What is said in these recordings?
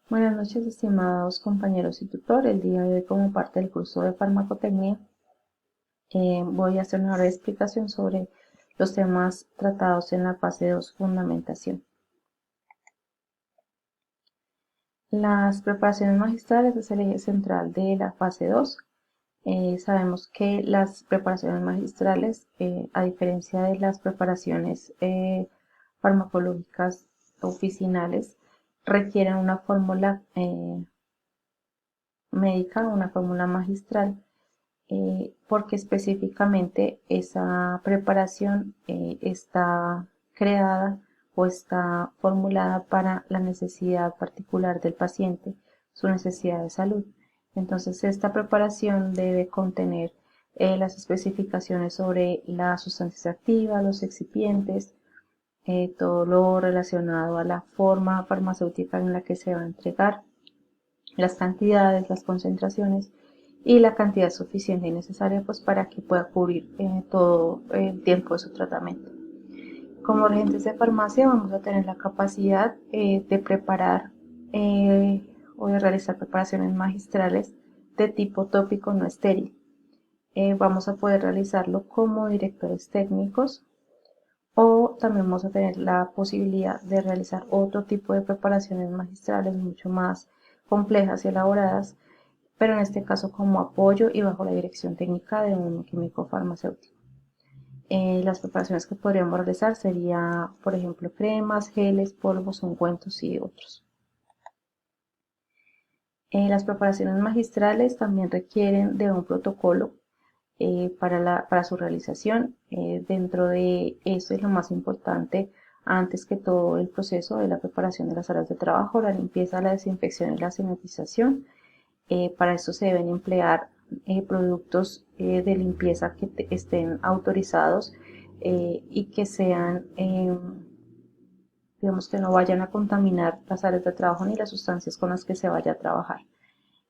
Buenas noches, estimados compañeros y tutor. El día de hoy, como parte del curso de farmacotecnia, voy a hacer una breve explicación sobre los temas tratados en la fase 2, fundamentación. Las preparaciones magistrales es el eje central de la fase 2. Sabemos que las preparaciones magistrales, a diferencia de las preparaciones farmacológicas oficinales, requieren una fórmula médica, una fórmula magistral, porque específicamente esa preparación está creada o está formulada para la necesidad particular del paciente, su necesidad de salud. Entonces, esta preparación debe contener las especificaciones sobre las sustancias activas, los excipientes, todo lo relacionado a la forma farmacéutica en la que se va a entregar, las cantidades, las concentraciones y la cantidad suficiente y necesaria pues para que pueda cubrir todo el tiempo de su tratamiento. Como agentes de farmacia vamos a tener la capacidad de preparar o de realizar preparaciones magistrales de tipo tópico no estéril. Vamos a poder realizarlo como directores técnicos o también vamos a tener la posibilidad de realizar otro tipo de preparaciones magistrales mucho más complejas y elaboradas, pero en este caso como apoyo y bajo la dirección técnica de un químico farmacéutico. Las preparaciones que podríamos realizar sería, por ejemplo, cremas, geles, polvos, ungüentos y otros. Las preparaciones magistrales también requieren de un protocolo para su realización. Dentro de eso es lo más importante, antes que todo el proceso de la preparación de las áreas de trabajo, la limpieza, la desinfección y la sanitización. Para eso se deben emplear productos de limpieza que estén autorizados y que sean, digamos, que no vayan a contaminar las áreas de trabajo ni las sustancias con las que se vaya a trabajar.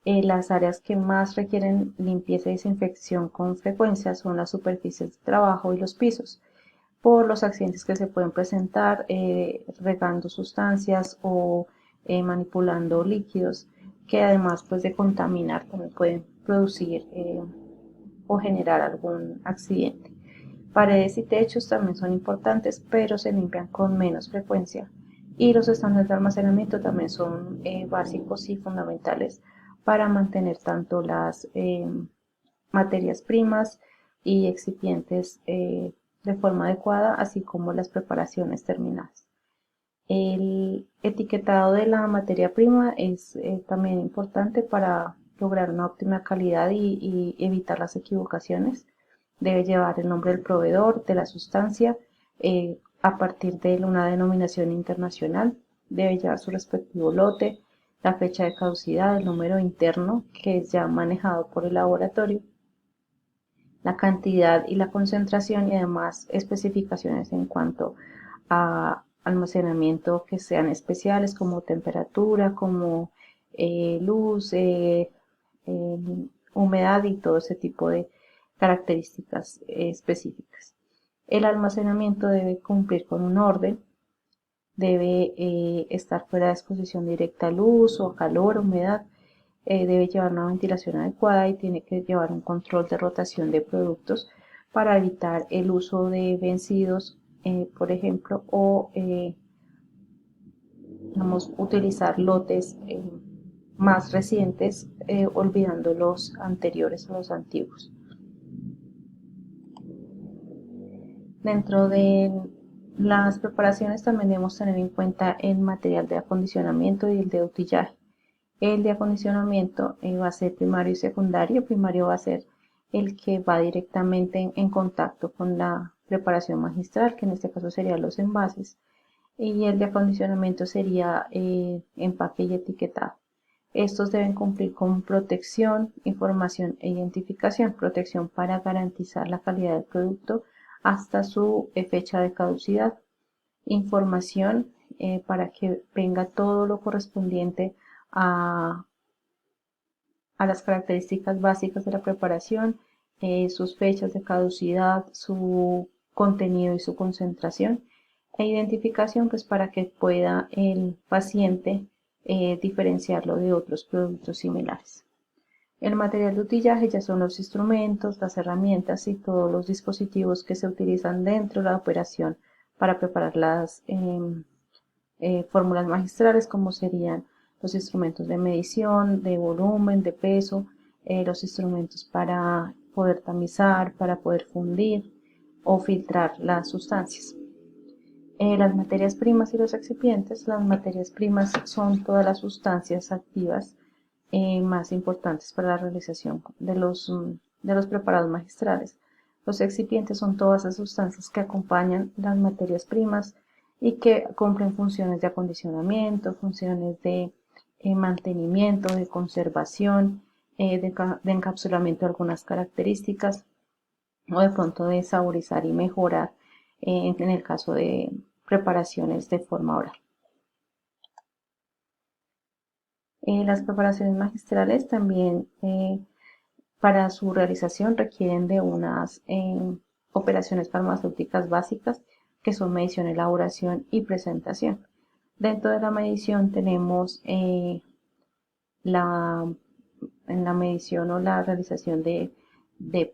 Las áreas que más requieren limpieza y desinfección con frecuencia son las superficies de trabajo y los pisos, por los accidentes que se pueden presentar regando sustancias o manipulando líquidos, que además pues, de contaminar también pueden producir o generar algún accidente. Paredes y techos también son importantes, pero se limpian con menos frecuencia. Y los estándares de almacenamiento también son básicos y fundamentales para mantener tanto las materias primas y excipientes de forma adecuada, así como las preparaciones terminadas. El etiquetado de la materia prima es también importante para lograr una óptima calidad y evitar las equivocaciones. Debe llevar el nombre del proveedor, de la sustancia, a partir de una denominación internacional. Debe llevar su respectivo lote, la fecha de caducidad, el número interno, que es ya manejado por el laboratorio, la cantidad y la concentración y además especificaciones en cuanto a almacenamiento que sean especiales como temperatura, como luz, humedad y todo ese tipo de características específicas. El almacenamiento debe cumplir con un orden, debe estar fuera de exposición directa a luz o a calor, humedad, debe llevar una ventilación adecuada y tiene que llevar un control de rotación de productos para evitar el uso de vencidos, por ejemplo, o vamos a utilizar lotes más recientes, olvidando los anteriores o los antiguos. Dentro de las preparaciones también debemos tener en cuenta el material de acondicionamiento y el de utillaje. El de acondicionamiento va a ser primario y secundario. Primario va a ser el que va directamente en contacto con la preparación magistral, que en este caso serían los envases. Y el de acondicionamiento sería empaque y etiquetado. Estos deben cumplir con protección, información e identificación. Protección para garantizar la calidad del producto hasta su fecha de caducidad. Información para que venga todo lo correspondiente a, a las características básicas de la preparación, sus fechas de caducidad, su contenido y su concentración, e identificación pues para que pueda el paciente diferenciarlo de otros productos similares. El material de utillaje ya son los instrumentos, las herramientas y todos los dispositivos que se utilizan dentro de la operación para preparar las fórmulas magistrales, como serían los instrumentos de medición, de volumen, de peso, los instrumentos para poder tamizar, para poder fundir o filtrar las sustancias. Las materias primas y los excipientes. Las materias primas son todas las sustancias activas más importantes para la realización de los preparados magistrales. Los excipientes son todas las sustancias que acompañan las materias primas y que cumplen funciones de acondicionamiento, funciones de mantenimiento, de conservación, de encapsulamiento de algunas características o de pronto de saborizar y mejorar en el caso de preparaciones de forma oral. Las preparaciones magistrales también para su realización requieren de unas operaciones farmacéuticas básicas que son medición, elaboración y presentación. Dentro de la medición tenemos en la medición o la realización de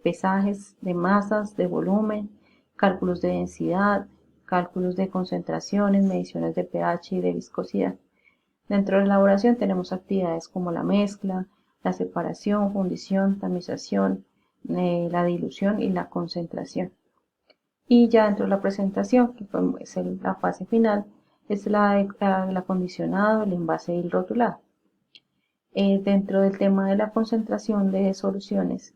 pesajes, de masas, de volumen, cálculos de densidad, cálculos de concentraciones, mediciones de pH y de viscosidad. Dentro de la elaboración tenemos actividades como la mezcla, la separación, fundición, tamización, la dilución y la concentración. Y ya dentro de la presentación, que es la fase final, es el acondicionado, el envase y el rotulado. Dentro del tema de la concentración de soluciones,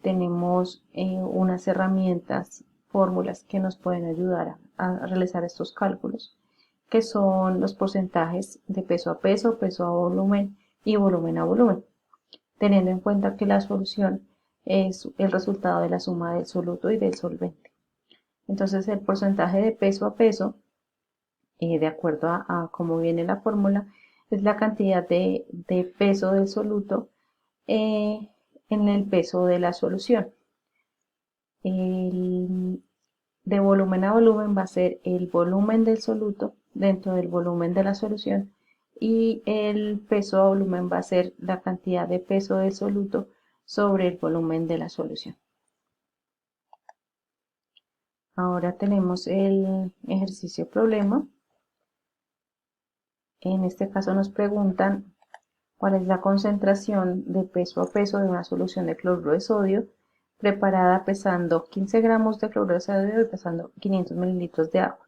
tenemos unas herramientas, fórmulas que nos pueden ayudar a realizar estos cálculos, que son los porcentajes de peso a volumen y volumen a volumen, teniendo en cuenta que la solución es el resultado de la suma del soluto y del solvente. Entonces el porcentaje de peso a peso, de acuerdo a cómo viene la fórmula, es la cantidad de peso del soluto en el peso de la solución. De volumen a volumen va a ser el volumen del soluto dentro del volumen de la solución, y el peso a volumen va a ser la cantidad de peso del soluto sobre el volumen de la solución. Ahora tenemos el ejercicio problema. En este caso nos preguntan cuál es la concentración de peso a peso de una solución de cloruro de sodio preparada pesando 15 gramos de cloruro de sodio y pesando 500 mililitros de agua.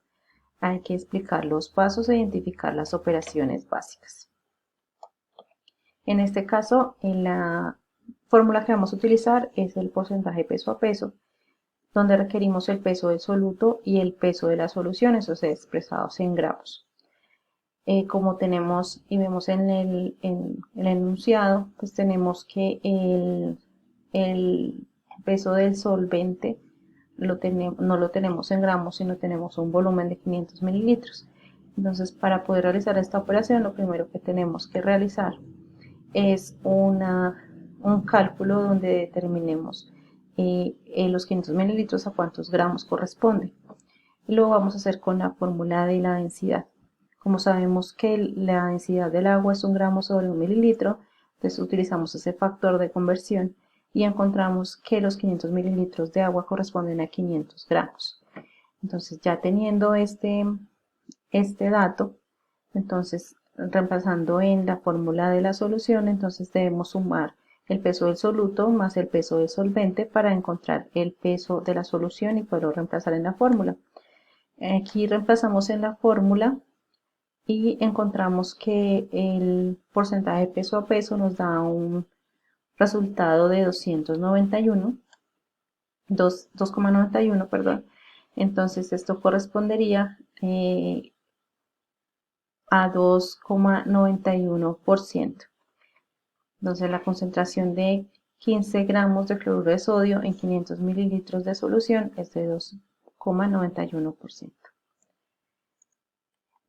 Hay que explicar los pasos e identificar las operaciones básicas. En este caso, la fórmula que vamos a utilizar es el porcentaje peso a peso, donde requerimos el peso del soluto y el peso de la solución, esos expresados en gramos. Como tenemos y vemos en el enunciado, pues tenemos que el peso del solvente no lo tenemos en gramos, sino tenemos un volumen de 500 mililitros. Entonces, para poder realizar esta operación, lo primero que tenemos que realizar es un cálculo donde determinemos los 500 mililitros a cuántos gramos corresponde. Y lo vamos a hacer con la fórmula de la densidad. Como sabemos que la densidad del agua es 1 gramo sobre 1 mililitro, entonces utilizamos ese factor de conversión y encontramos que los 500 mililitros de agua corresponden a 500 gramos. Entonces, ya teniendo este dato, entonces reemplazando en la fórmula de la solución, entonces debemos sumar el peso del soluto más el peso del solvente para encontrar el peso de la solución y poderlo reemplazar en la fórmula. Aquí reemplazamos en la fórmula y encontramos que el porcentaje de peso a peso nos da un resultado de 2,91, perdón. Entonces esto correspondería a 2,91%. Entonces la concentración de 15 gramos de cloruro de sodio en 500 mililitros de solución es de 2,91%.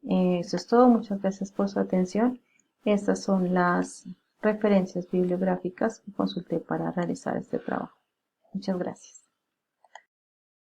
Eso es todo, muchas gracias por su atención. Estas son las referencias bibliográficas que consulté para realizar este trabajo. Muchas gracias.